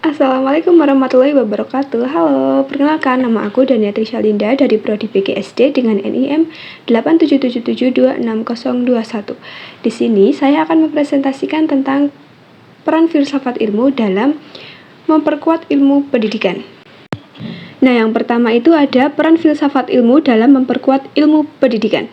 Assalamualaikum warahmatullahi wabarakatuh. Halo, perkenalkan nama aku Dania Trisha Linda dari Prodi PGSD dengan NIM 8777260021. Di sini saya akan mempresentasikan tentang peran filsafat ilmu dalam memperkuat ilmu pendidikan. Nah, yang pertama itu ada peran filsafat ilmu dalam memperkuat ilmu pendidikan.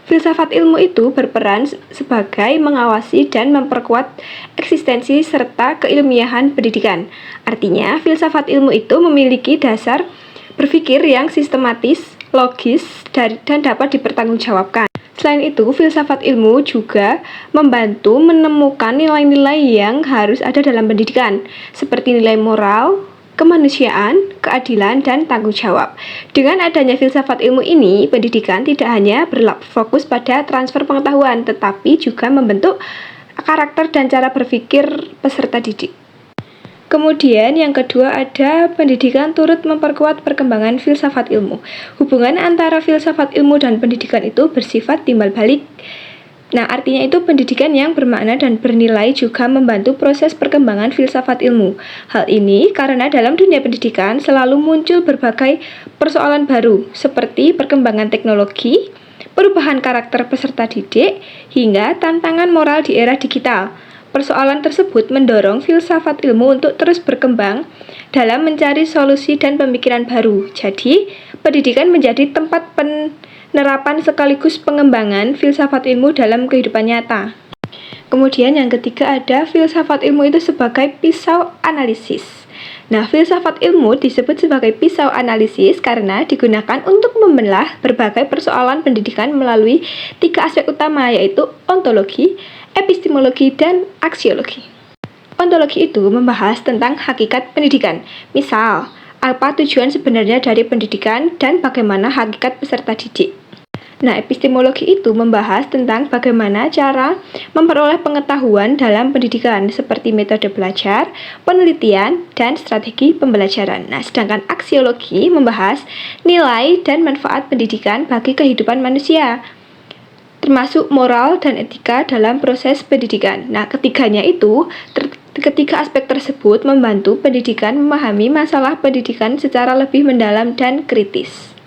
Filsafat ilmu itu berperan sebagai mengawasi dan memperkuat eksistensi serta keilmiahan pendidikan. Artinya, filsafat ilmu itu memiliki dasar berpikir yang sistematis, logis, dan dapat dipertanggungjawabkan. Selain itu, filsafat ilmu juga membantu menemukan nilai-nilai yang harus ada dalam pendidikan, seperti nilai moral, kemanusiaan, keadilan, dan tanggung jawab. Dengan adanya filsafat ilmu ini, pendidikan tidak hanya berfokus pada transfer pengetahuan, tetapi juga membentuk karakter dan cara berpikir peserta didik. Kemudian yang kedua ada pendidikan turut memperkuat perkembangan filsafat ilmu. Hubungan antara filsafat ilmu dan pendidikan itu bersifat timbal balik. Nah, artinya itu pendidikan yang bermakna dan bernilai juga membantu proses perkembangan filsafat ilmu. Hal ini karena dalam dunia pendidikan selalu muncul berbagai persoalan baru, seperti perkembangan teknologi, perubahan karakter peserta didik, hingga tantangan moral di era digital. Persoalan tersebut mendorong filsafat ilmu untuk terus berkembang dalam mencari solusi dan pemikiran baru. Jadi, pendidikan menjadi tempat penerapan sekaligus pengembangan filsafat ilmu dalam kehidupan nyata. Kemudian yang ketiga ada filsafat ilmu itu sebagai pisau analisis. Nah, filsafat ilmu disebut sebagai pisau analisis karena digunakan untuk membelah berbagai persoalan pendidikan melalui 3 aspek utama, yaitu ontologi, epistemologi, dan aksiologi. Ontologi itu membahas tentang hakikat pendidikan. Misal, apa tujuan sebenarnya dari pendidikan dan bagaimana hakikat peserta didik. Nah, epistemologi itu membahas tentang bagaimana cara memperoleh pengetahuan dalam pendidikan, seperti metode belajar, penelitian, dan strategi pembelajaran. Nah, sedangkan aksiologi membahas nilai dan manfaat pendidikan bagi kehidupan manusia, termasuk moral dan etika dalam proses pendidikan. Nah, ketiga aspek tersebut membantu pendidikan memahami masalah pendidikan secara lebih mendalam dan kritis.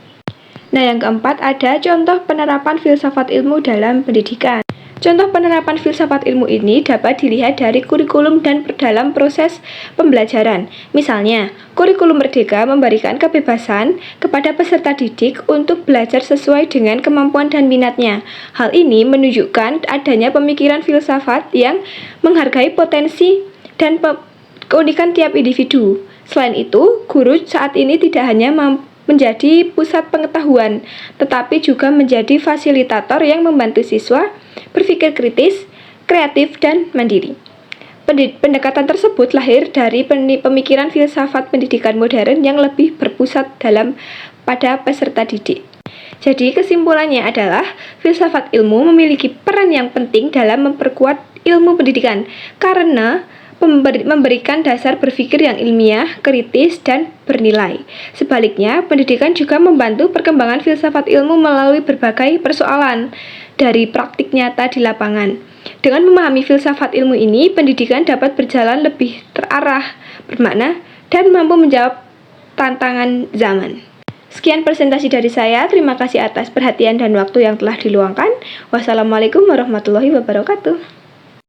Nah, yang keempat ada contoh penerapan filsafat ilmu dalam pendidikan. Contoh penerapan filsafat ilmu ini dapat dilihat dari kurikulum dan dalam proses pembelajaran. Misalnya, kurikulum merdeka memberikan kebebasan kepada peserta didik untuk belajar sesuai dengan kemampuan dan minatnya. Hal ini menunjukkan adanya pemikiran filsafat yang menghargai potensi dan keunikan tiap individu. Selain itu, guru saat ini tidak hanya menjadi pusat pengetahuan, tetapi juga menjadi fasilitator yang membantu siswa berpikir kritis, kreatif, dan mandiri. Pendekatan tersebut lahir dari pemikiran filsafat pendidikan modern yang lebih berpusat pada peserta didik. Jadi kesimpulannya adalah filsafat ilmu memiliki peran yang penting dalam memperkuat ilmu pendidikan karena memberikan dasar berpikir yang ilmiah, kritis, dan bernilai. Sebaliknya, pendidikan juga membantu perkembangan filsafat ilmu melalui berbagai persoalan dari praktik nyata di lapangan. Dengan memahami filsafat ilmu ini, pendidikan dapat berjalan lebih terarah, bermakna, dan mampu menjawab tantangan zaman. Sekian presentasi dari saya. Terima kasih atas perhatian dan waktu yang telah diluangkan. Wassalamualaikum warahmatullahi wabarakatuh.